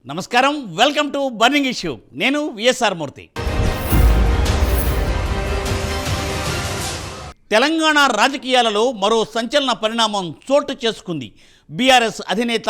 నమస్కారం, welcome to burning issue. నేను VSR మూర్తి. తెలంగాణ రాజకీయాలలో మరో సంచలన పరిణామం చోటు చేసుకుంది. బీఆర్ఎస్ అధినేత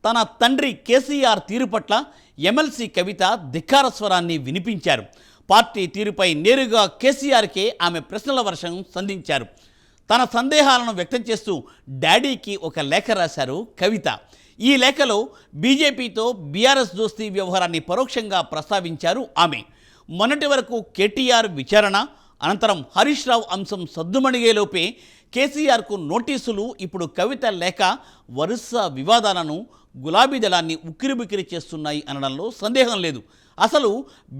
తన తండ్రి కేసీఆర్ తీరు పట్ల ఎమ్మెల్సీ కవిత ధిక్కార స్వరాన్ని వినిపించారు. పార్టీ తీరుపై నేరుగా కేసీఆర్కే ఆమె ప్రశ్నల వర్షం సంధించారు. తన సందేహాలను వ్యక్తం చేస్తూ డాడీకి ఒక లేఖ రాశారు కవిత. ఈ లేఖలో బీజేపీతో బీఆర్ఎస్ దోస్తీ వ్యవహారాన్ని పరోక్షంగా ప్రస్తావించారు ఆమె. మొన్నటి వరకు కేటీఆర్ విచారణ అనంతరం హరీష్ రావు అంశం సద్దుమణిగేలోపే కేసీఆర్కు నోటీసులు, ఇప్పుడు కవిత లేఖ వరుస వివాదాలను, గులాబీ దళాన్ని ఉక్కిరిబిక్కిరి చేస్తున్నాయి అనడంలో సందేహం లేదు. అసలు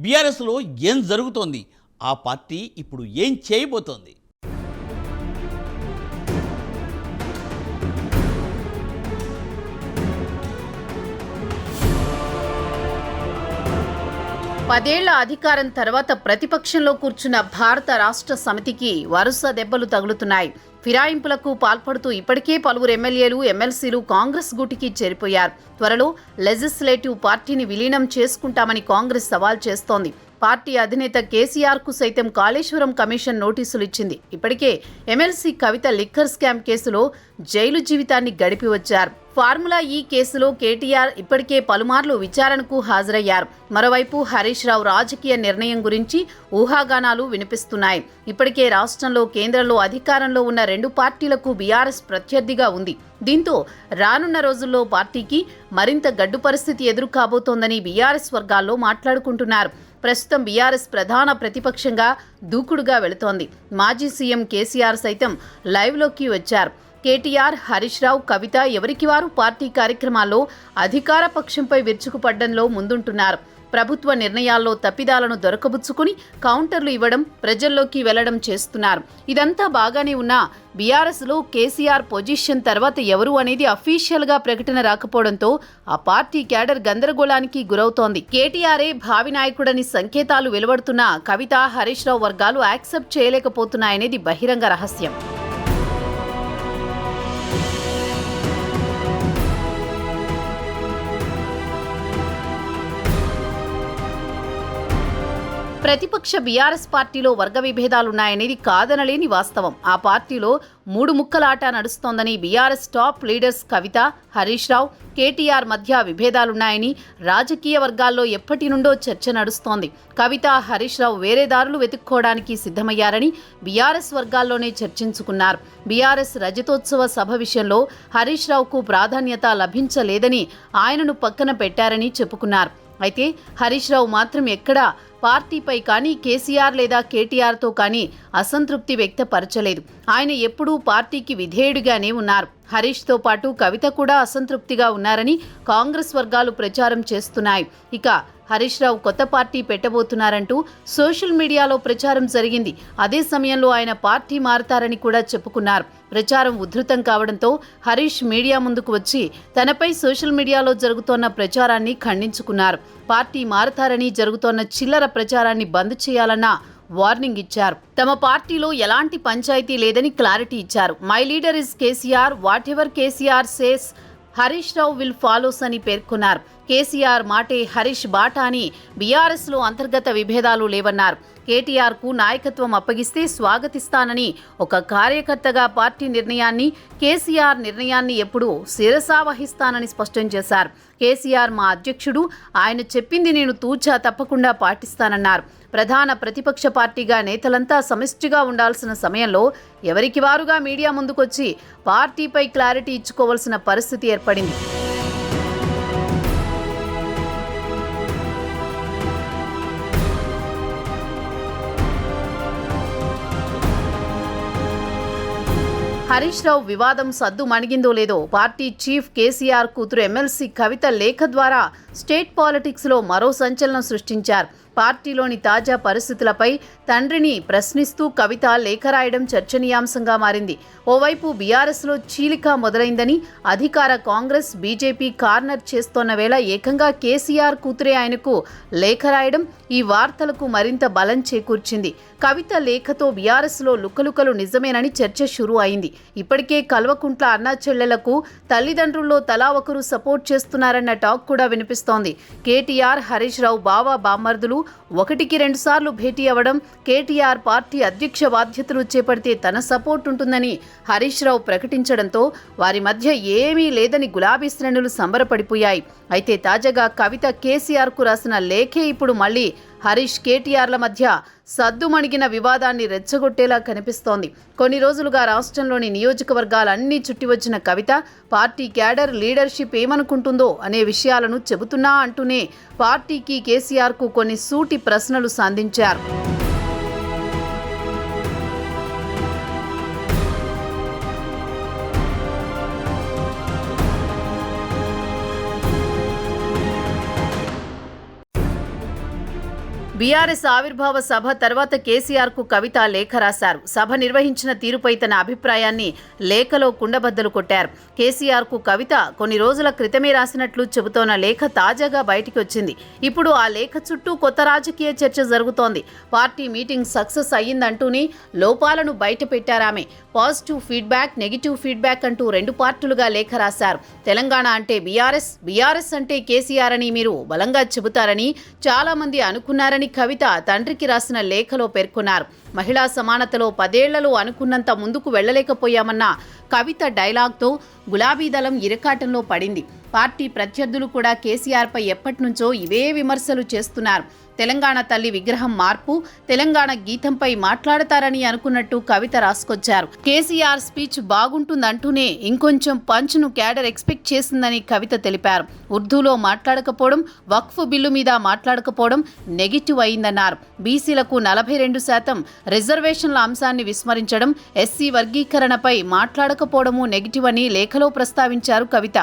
బీఆర్ఎస్లో ఏం జరుగుతోంది? ఆ పార్టీ ఇప్పుడు ఏం చేయబోతోంది? పదేళ్ల అధికారం తర్వాత ప్రతిపక్షంలో కూర్చున్న భారత రాష్ట్ర సమితికి వరుస దెబ్బలు తగులుతున్నాయి. ఫిరాయింపులకు పాల్పడుతూ ఇప్పటికే పలువురు ఎమ్మెల్యేలు, ఎమ్మెల్సీలు కాంగ్రెస్ గూటికి చేరిపోయారు. త్వరలో లెజిస్లేటివ్ పార్టీని విలీనం చేసుకుంటామని కాంగ్రెస్ సవాల్ చేస్తోంది. పార్టీ అధినేత కేసీఆర్కు సైతం కాళేశ్వరం కమిషన్ నోటీసులు ఇచ్చింది. ఇప్పటికే ఎమ్మెల్సీ కవిత లిక్కర్ స్కామ్ కేసులో జైలు జీవితాన్ని గడిపి వచ్చారు. ఫార్ములా ఈ కేసులో కేటీఆర్ ఇప్పటికే పలుమార్లు విచారణకు హాజరయ్యారు. మరోవైపు హరీష్ రావు రాజకీయ నిర్ణయం గురించి ఊహాగానాలు వినిపిస్తున్నాయి. ఇప్పటికే రాష్ట్రంలో, కేంద్రంలో అధికారంలో ఉన్న రెండు పార్టీలకు బీఆర్ఎస్ ప్రత్యర్థిగా ఉంది. దీంతో రానున్న రోజుల్లో పార్టీకి మరింత గడ్డు పరిస్థితి ఎదురు కాబోతోందని బీఆర్ఎస్ వర్గాల్లో మాట్లాడుకుంటున్నారు. ప్రస్తుతం బీఆర్ఎస్ ప్రధాన ప్రతిపక్షంగా దూకుడుగా వెళుతోంది. మాజీ సీఎం కేసీఆర్ సైతం లైవ్లోకి వచ్చారు. కేటీఆర్, హరీష్ రావు, కవిత ఎవరికి వారు పార్టీ కార్యక్రమాల్లో అధికార పక్షంపై విరుచుకుపడ్డంలో ముందుంటున్నారు. ప్రభుత్వ నిర్ణయాల్లో తప్పిదాలను దొరకబుచ్చుకుని కౌంటర్లు ఇవ్వడం, ప్రజల్లోకి వెళ్లడం చేస్తున్నారు. ఇదంతా బాగానే ఉన్నా బీఆర్ఎస్లో కేసీఆర్ పొజిషన్ తర్వాత ఎవరు అనేది అఫీషియల్గా ప్రకటన రాకపోవడంతో ఆ పార్టీ క్యాడర్ గందరగోళానికి గురవుతోంది. కేటీఆరే భావి నాయకుడని సంకేతాలు వెలువడుతున్నా కవిత, హరీష్ రావు వర్గాలు యాక్సెప్ట్ చేయలేకపోతున్నాయనేది బహిరంగ రహస్యం. ప్రతిపక్ష బీఆర్ఎస్ పార్టీలో వర్గ విభేదాలున్నాయనేది కాదనలేని వాస్తవం. ఆ పార్టీలో మూడు ముక్కలాట నడుస్తోందని బీఆర్ఎస్ టాప్ లీడర్స్ కవిత, హరీష్ రావు, కేటీఆర్ మధ్య విభేదాలున్నాయని రాజకీయ వర్గాల్లో ఎప్పటి నుండో చర్చ నడుస్తోంది. కవిత, హరీష్ రావు వేరే దారులు వెతుక్కోవడానికి సిద్ధమయ్యారని బీఆర్ఎస్ వర్గాల్లోనే చర్చించుకున్నారు. బీఆర్ఎస్ రజతోత్సవ సభ విషయంలో హరీష్ రావుకు ప్రాధాన్యత లభించలేదని ఆయనను పక్కన పెట్టారని చెప్పుకున్నారు. అయితే హరీష్ రావు మాత్రం ఎక్కడా పార్టీపై కానీ, కేసీఆర్ లేదా కేటీఆర్తో కానీ అసంతృప్తి వ్యక్తపరచలేదు. ఆయన ఎప్పుడూ పార్టీకి విధేయుడిగానే ఉన్నారు. హరీష్తో పాటు కవిత కూడా అసంతృప్తిగా ఉన్నారని కాంగ్రెస్ వర్గాలు ప్రచారం చేస్తున్నాయి. ఇక హరీష్ రావు కొత్త పార్టీ పెట్టబోతున్నారంటూ సోషల్ మీడియాలో ప్రచారం జరిగింది. అదే సమయంలో ఆయన పార్టీ మారతారని కూడా చెప్పుకున్నారు. ప్రచారం ఉధృతం కావడంతో హరీష్ మీడియా ముందుకు వచ్చి తనపై సోషల్ మీడియాలో జరుగుతోన్న ప్రచారాన్ని ఖండించుకున్నారు. పార్టీ మారతారని జరుగుతోన్న చిల్లర ప్రచారాన్ని బంద్ చేయాలన్న వార్నింగ్ ఇచ్చారు. తమ పార్టీలో ఎలాంటి పంచాయతీ లేదని క్లారిటీ ఇచ్చారు. My leader is KCR, what ever KCR says Harish Rao will follows అని పేర్కొన్నారు. కేసీఆర్ మాటే హరీష్ బాట అని బీఆర్ఎస్లో అంతర్గత విభేదాలు లేవన్నారు. కేటీఆర్కు నాయకత్వం అప్పగిస్తే స్వాగతిస్తానని ఒక కార్యకర్తగా పార్టీ నిర్ణయాన్ని, కేసీఆర్ నిర్ణయాన్ని ఎప్పుడూ శిరసావహిస్తానని స్పష్టం చేశారు. కేసీఆర్ మా అధ్యక్షుడు, ఆయన చెప్పింది నేను తూచా తప్పకుండా పాటిస్తానన్నారు. ప్రధాన ప్రతిపక్ష పార్టీగా నేతలంతా సమిష్టిగా ఉండాల్సిన సమయంలో ఎవరికి వారుగా మీడియా ముందుకొచ్చి పార్టీపై క్లారిటీ ఇచ్చుకోవాల్సిన పరిస్థితి ఏర్పడింది. హరీష్ రావు వివాదం సద్దు మణిగిందో లేదో పార్టీ చీఫ్ కేసీఆర్ కూతురు ఎమ్మెల్సీ కవిత లేఖ ద్వారా స్టేట్ పాలిటిక్స్లో మరో సంచలనం సృష్టించారు. పార్టీలోని తాజా పరిస్థితులపై తండ్రిని ప్రశ్నిస్తూ కవిత లేఖ రాయడం చర్చనీయాంశంగా మారింది. ఓవైపు బీఆర్ఎస్లో చీలిక మొదలైందని అధికార కాంగ్రెస్ బీజేపీ కార్నర్ చేస్తోన్న వేళ ఏకంగా కేసీఆర్ కూతురే ఆయనకు లేఖ రాయడం ఈ వార్తలకు మరింత బలం చేకూర్చింది. కవిత లేఖతో బీఆర్ఎస్లో లుకలుకలు నిజమేనని చర్చ షురూ అయింది. ఇప్పటికే కల్వకుంట్ల అన్నా చెల్లెలకు తల్లిదండ్రుల్లో తలా ఒకరు సపోర్ట్ చేస్తున్నారన్న టాక్ కూడా వినిపిస్తోంది. కేటీఆర్, హరీష్ రావు బావా బామ్మర్దులు 1-2 సార్లు భేటీ అవ్వడం, కేటీఆర్ పార్టీ అధ్యక్ష బాధ్యతలు చేపడితే తన సపోర్ట్ ఉంటుందని హరీష్ రావు ప్రకటించడంతో వారి మధ్య ఏమీ లేదని గులాబీ శ్రేణులు సంబరపడిపోయాయి. అయితే తాజాగా కవిత కేసీఆర్కు రాసిన లేఖే ఇప్పుడు మళ్లీ హరీష్, కేటీఆర్ల మధ్య సద్దుమణిగిన వివాదాన్ని రెచ్చగొట్టేలా కనిపిస్తోంది. కొన్ని రోజులుగా రాష్ట్రంలోని నియోజకవర్గాలన్నీ చుట్టివచ్చిన కవిత పార్టీ క్యాడర్ లీడర్షిప్ ఏమనుకుంటుందో అనే విషయాలను చెబుతున్నా అంటూనే పార్టీకి, కేసీఆర్కు కొన్ని సూటి ప్రశ్నలు సంధించారు. బీఆర్ఎస్ ఆవిర్భావ సభ తర్వాత కేసీఆర్కు కవిత లేఖ రాశారు. సభ నిర్వహించిన తీరుపై తన అభిప్రాయాన్ని లేఖలో కుండబద్దలు కొట్టారు. కేసీఆర్కు కవిత కొన్ని రోజుల క్రితమే రాసినట్లు చెబుతోన్న లేఖ తాజాగా బయటికి వచ్చింది. ఇప్పుడు ఆ లేఖ చుట్టూ కొత్త రాజకీయ చర్చ జరుగుతోంది. పార్టీ మీటింగ్ సక్సెస్ అయ్యిందంటూనే లోపాలను బయటపెట్టారామె. పాజిటివ్ ఫీడ్బ్యాక్, నెగిటివ్ ఫీడ్బ్యాక్ అంటూ 2 పార్టులుగా లేఖ రాశారు. తెలంగాణ అంటే బీఆర్ఎస్, బీఆర్ఎస్ అంటే కేసీఆర్ అని మీరు బలంగా చెబుతారని చాలా మంది అనుకున్నారని కవిత తండ్రికి రాసిన లేఖలో పేర్కొన్నారు. మహిళా సమానతలో 10 ఏళ్లలో అనుకున్నంత ముందుకు వెళ్లలేకపోయామన్న కవిత డైలాగ్తో గులాబీ దళం ఇరకాటంలో పడింది. పార్టీ ప్రత్యర్థులు కూడా కేసీఆర్పై ఎప్పటినుంచో ఇవే విమర్శలు చేస్తున్నారు. తెలంగాణ తల్లి విగ్రహం మార్పు, తెలంగాణ గీతంపై మాట్లాడతారని అనుకున్నట్టు కవిత రాసుకొచ్చారు. కేసీఆర్ స్పీచ్ బాగుంటుందంటూనే ఇంకొంచెం పంచ్ను క్యాడర్ ఎక్స్పెక్ట్ చేసిందని కవిత తెలిపారు. ఉర్దూలో మాట్లాడకపోవడం, వక్ఫ్ బిల్లు మీద మాట్లాడకపోవడం నెగిటివ్ అయిందన్నారు. బీసీలకు 42% రిజర్వేషన్ల అంశాన్ని విస్మరించడం, ఎస్సీ వర్గీకరణపై మాట్లాడకపోవడము నెగిటివ్ అని లేఖలో ప్రస్తావించారు కవిత.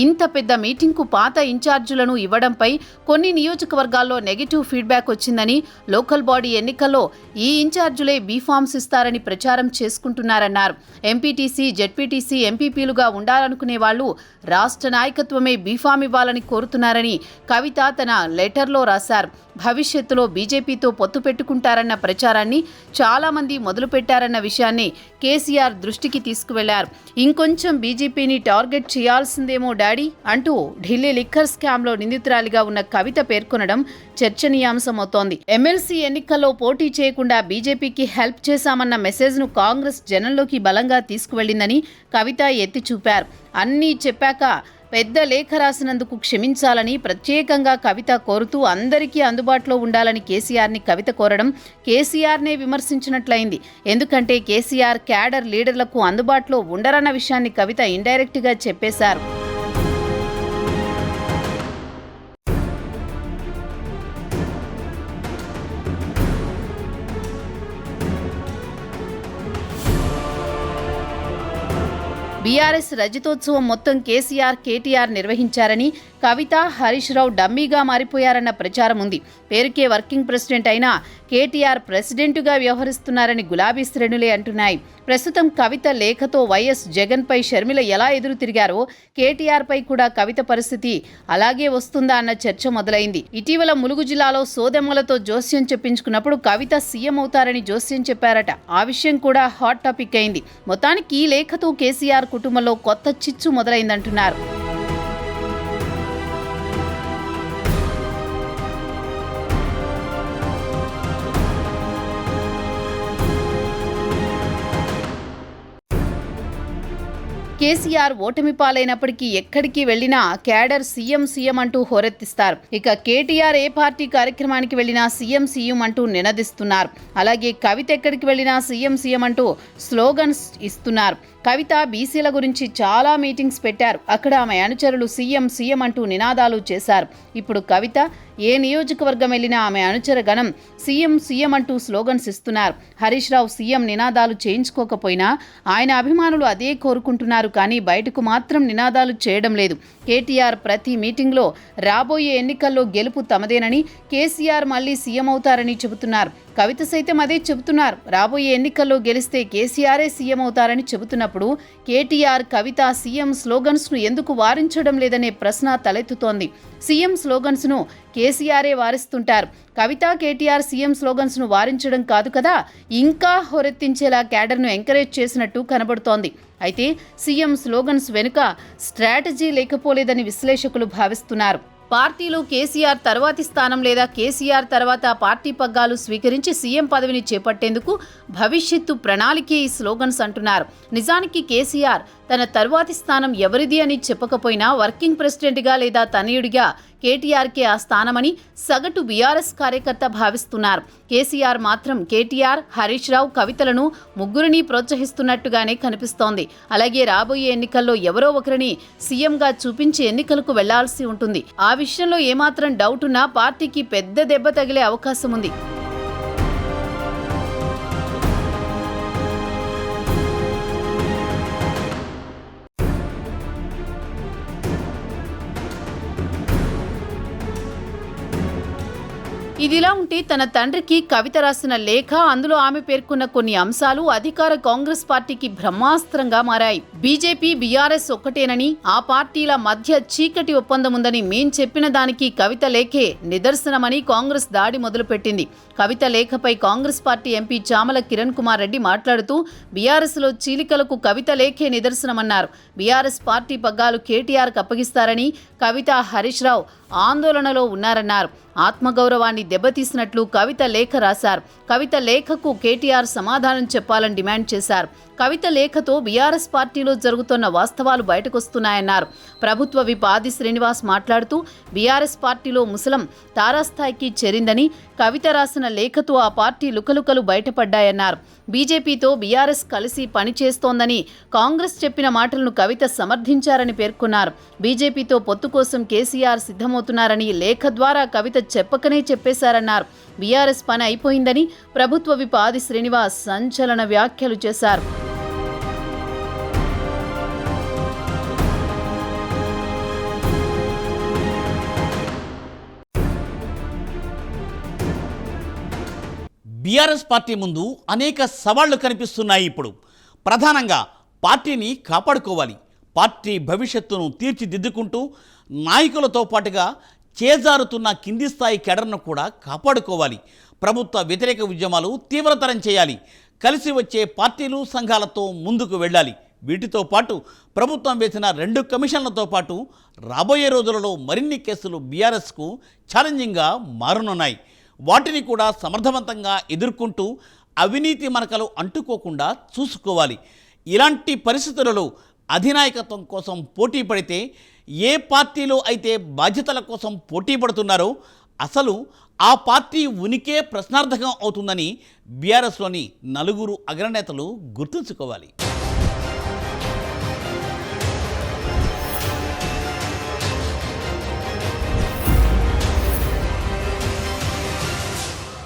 ఇంత పెద్ద మీటింగ్కు పాత ఇన్ఛార్జీలను ఇవ్వడంపై కొన్ని నియోజకవర్గాల్లో నెగిటివ్ ఫీడ్బ్యాక్ వచ్చిందని, లోకల్ బాడీ ఎన్నికల్లో ఈ ఇన్ఛార్జీలే బీఫామ్స్ ఇస్తారని ప్రచారం చేసుకుంటున్నారన్నారు. ఎంపీటీసీ, జెడ్పీటీసీ, ఎంపీపీలుగా ఉండాలనుకునే వాళ్లు రాష్ట్ర నాయకత్వమే బీఫామ్ ఇవ్వాలని కోరుతున్నారని కవిత తన లెటర్లో రాశారు. భవిష్యత్తులో బీజేపీతో పొత్తు పెట్టుకుంటారన్న ప్రచారాన్ని చాలామంది మొదలుపెట్టారన్న విషయాన్ని కేసీఆర్ దృష్టికి తీసుకువెళ్లారు. ఇంకొంచెం బీజేపీని టార్గెట్ చేయాల్సిందేమో డాడీ అంటూ ఢిల్లీ లిక్కర్ స్కామ్లో నిందితురాలిగా ఉన్న కవిత పేర్కొనడం చర్చనీయాంశమవుతోంది. ఎమ్మెల్సీ ఎన్నికల్లో పోటీ చేయకుండా బీజేపీకి హెల్ప్ చేశామన్న మెసేజ్ను కాంగ్రెస్ జనంలోకి బలంగా తీసుకువెళ్లిందని కవిత ఎత్తి చూపారు. అన్నీ చెప్పాక పెద్ద లేఖ రాసినందుకు క్షమించాలని ప్రత్యేకంగా కవిత కోరుతూ అందరికీ అందుబాటులో ఉండాలని కేసీఆర్ని కవిత కోరడం కేసీఆర్నే విమర్శించినట్లయింది. ఎందుకంటే కేసీఆర్ క్యాడర్ లీడర్లకు అందుబాటులో ఉండరన్న విషయాన్ని కవిత ఇండైరెక్ట్గా చెప్పేశారు. బీఆర్ఎస్ రజతోత్సవం మొత్తం కేసీఆర్, కేటీఆర్ నిర్వహించారని, కవిత, హరీష్ రావు డమ్మీగా మారిపోయారన్న ప్రచారం ఉంది. పేరుకే వర్కింగ్ ప్రెసిడెంట్ అయినా కేటీఆర్ ప్రెసిడెంటుగా వ్యవహరిస్తున్నారని గులాబీ శ్రేణులే అంటున్నాయి. ప్రస్తుతం కవిత లేఖతో వైఎస్ జగన్పై షర్మిల ఎలా ఎదురు తిరిగారో కేటీఆర్పై కూడా కవిత పరిస్థితి అలాగే వస్తుందా అన్న చర్చ మొదలైంది. ఇటీవల ములుగు జిల్లాలో సోదెమ్మలతో జోస్యం చెప్పించుకున్నప్పుడు కవిత సీఎం అవుతారని జోస్యం చెప్పారట. ఆ విషయం కూడా హాట్ టాపిక్ అయింది. మొత్తానికి ఈ లేఖతో కేసీఆర్ కుటుంబంలో కొత్త చిచ్చు మొదలైందంటున్నారు. కేసీఆర్ ఓటమి పాలైనప్పటికీ ఎక్కడికి వెళ్లినా క్యాడర్ సీఎం అంటూ హోరెత్తిస్తారు. ఇక కేటీఆర్ ఏ పార్టీ కార్యక్రమానికి వెళ్లినా సీఎం అంటూ నినదిస్తున్నారు. అలాగే కవిత ఎక్కడికి వెళ్లినా సీఎం అంటూ స్లోగన్స్ ఇస్తున్నారు. కవిత బీసీల గురించి చాలా మీటింగ్స్ పెట్టారు. అక్కడ ఆమె అనుచరులు సీఎం అంటూ నినాదాలు చేశారు. ఇప్పుడు కవిత ఏ నియోజకవర్గం వెళ్లినా ఆమె అనుచర గణం సీఎం సీఎం అంటూ స్లోగన్స్ ఇస్తున్నారు. హరీష్ రావు సీఎం నినాదాలు చేయించుకోకపోయినా ఆయన అభిమానులు అదే కోరుకుంటున్నారు. కానీ బయటకు మాత్రం నినాదాలు చేయడం లేదు. కేటీఆర్ ప్రతి మీటింగ్లో రాబోయే ఎన్నికల్లో గెలుపు తమదేనని, కేసీఆర్ మళ్లీ సీఎం అవుతారని చెబుతున్నారు. కవిత సైతం అదే చెబుతున్నారు. రాబోయే ఎన్నికల్లో గెలిస్తే కేసీఆరే సీఎం అవుతారని చెబుతున్నప్పుడు కేటీఆర్, కవిత సీఎం స్లోగన్స్ను ఎందుకు వారించడం లేదనే ప్రశ్న తలెత్తుతోంది. సీఎం స్లోగన్స్ను కేసీఆరే వారిస్తుంటారు. కవిత, కేటీఆర్ సీఎం స్లోగన్స్ను వారించడం కాదు కదా, ఇంకా హోరెత్తించేలా క్యాడర్ను ఎంకరేజ్ చేసినట్టు కనబడుతోంది. అయితే సీఎం స్లోగన్స్ వెనుక స్ట్రాటజీ లేకపోలేదని విశ్లేషకులు భావిస్తున్నారు. పార్టీలో కేసీఆర్ తర్వాతి స్థానం లేదా కేసీఆర్ తర్వాత పార్టీ పగ్గాలు స్వీకరించి సీఎం పదవిని చేపట్టేందుకు భవిష్యత్తు ప్రణాళికే ఈ స్లోగన్స్ అంటున్నారు. నిజానికి కేసీఆర్ తన తర్వాతి స్థానం ఎవరిది అని చెప్పకపోయినా వర్కింగ్ ప్రెసిడెంట్గా లేదా తనయుడిగా కేటీఆర్కే ఆ స్థానమని సగటు బీఆర్ఎస్ కార్యకర్త భావిస్తున్నారు. కేసీఆర్ మాత్రం కేటీఆర్, హరీష్ రావు, కవితలను ముగ్గురిని ప్రోత్సహిస్తున్నట్టుగానే కనిపిస్తోంది. అలాగే రాబోయే ఎన్నికల్లో ఎవరో ఒకరిని సీఎంగా చూపించి ఎన్నికలకు వెళ్లాల్సి ఉంటుంది. ఆ విషయంలో ఏమాత్రం డౌట్ ఉన్నా పార్టీకి పెద్ద దెబ్బ తగిలే అవకాశం ఉంది. ఇదిలా ఉంటే తన తండ్రికి కవిత రాసిన లేఖ, అందులో ఆమె పేర్కొన్న కొన్ని అంశాలు అధికార కాంగ్రెస్ పార్టీకి బ్రహ్మాస్త్రంగా మారాయి. బీజేపీ, బీఆర్ఎస్ ఒక్కటేనని, ఆ పార్టీల మధ్య చీకటి ఒప్పందం ఉందని మేం చెప్పిన దానికి కవిత లేఖే నిదర్శనమని కాంగ్రెస్ దాడి మొదలుపెట్టింది. కవిత లేఖపై కాంగ్రెస్ పార్టీ ఎంపీ చామల కిరణ్ కుమార్ రెడ్డి మాట్లాడుతూ బీఆర్ఎస్లో చీలికలకు కవిత లేఖే నిదర్శనమన్నారు. బీఆర్ఎస్ పార్టీ పగ్గాలు కేటీఆర్కు అప్పగిస్తారని కవిత, హరీష్ రావు ఆందోళనలో ఉన్నారన్నారు. ఆత్మగౌరవాన్ని దెబ్బతీసినట్లు కవిత లేఖ రాశారు. కవిత లేఖకు కేటీఆర్ సమాధానం చెప్పాలని డిమాండ్ చేశారు. కవిత లేఖతో బీఆర్ఎస్ పార్టీలో జరుగుతున్న వాస్తవాలు బయటకొస్తున్నాయన్నారు. ప్రభుత్వ విప్ ఆది శ్రీనివాస్ మాట్లాడుతూ బీఆర్ఎస్ పార్టీలో ముసలం తారాస్థాయికి చేరిందని, కవిత రాసిన లేఖతో ఆ పార్టీ లుకలుకలు బయటపడ్డాయన్నారు. బీజేపీతో బీఆర్ఎస్ కలిసి పనిచేస్తోందని కాంగ్రెస్ చెప్పిన మాటలను కవిత సమర్థించారని పేర్కొన్నారు. బీజేపీతో పొత్తు కోసం కేసీఆర్ సిద్ధమవుతున్నారని లేఖ ద్వారా కవిత చెప్పకనే చెప్పేశారన్నారు. బీఆర్ఎస్ పని అయిపోయిందని ప్రభుత్వ విప్ ఆది శ్రీనివాస్ సంచలన వ్యాఖ్యలు చేశారు. బీఆర్ఎస్ పార్టీ ముందు అనేక సవాళ్లు కనిపిస్తున్నాయి. ఇప్పుడు ప్రధానంగా పార్టీని కాపాడుకోవాలి. పార్టీ భవిష్యత్తును తీర్చిదిద్దుకుంటూ నాయకులతో పాటుగా చేజారుతున్న కింది స్థాయి కేడర్ను కూడా కాపాడుకోవాలి. ప్రభుత్వ వ్యతిరేక ఉద్యమాలు తీవ్రతరం చేయాలి. కలిసి వచ్చే పార్టీలు, సంఘాలతో ముందుకు వెళ్ళాలి. వీటితో పాటు ప్రభుత్వం వేసిన 2 కమిషన్లతో పాటు రాబోయే రోజులలో మరిన్ని కేసులు బీఆర్ఎస్కు ఛాలెంజింగ్గా మారనున్నాయి. వాటిని కూడా సమర్థవంతంగా ఎదుర్కొంటూ అవినీతి మరకలు అంటుకోకుండా చూసుకోవాలి. ఇలాంటి పరిస్థితులలో అధినాయకత్వం కోసం పోటీ పడితే ఏ పార్టీలో అయితే బాధ్యతల కోసం పోటీ పడుతున్నారో అసలు ఆ పార్టీ ఉనికే ప్రశ్నార్థకం అవుతుందని బీఆర్ఎస్లోని 4 అగ్రనేతలు గుర్తుంచుకోవాలి.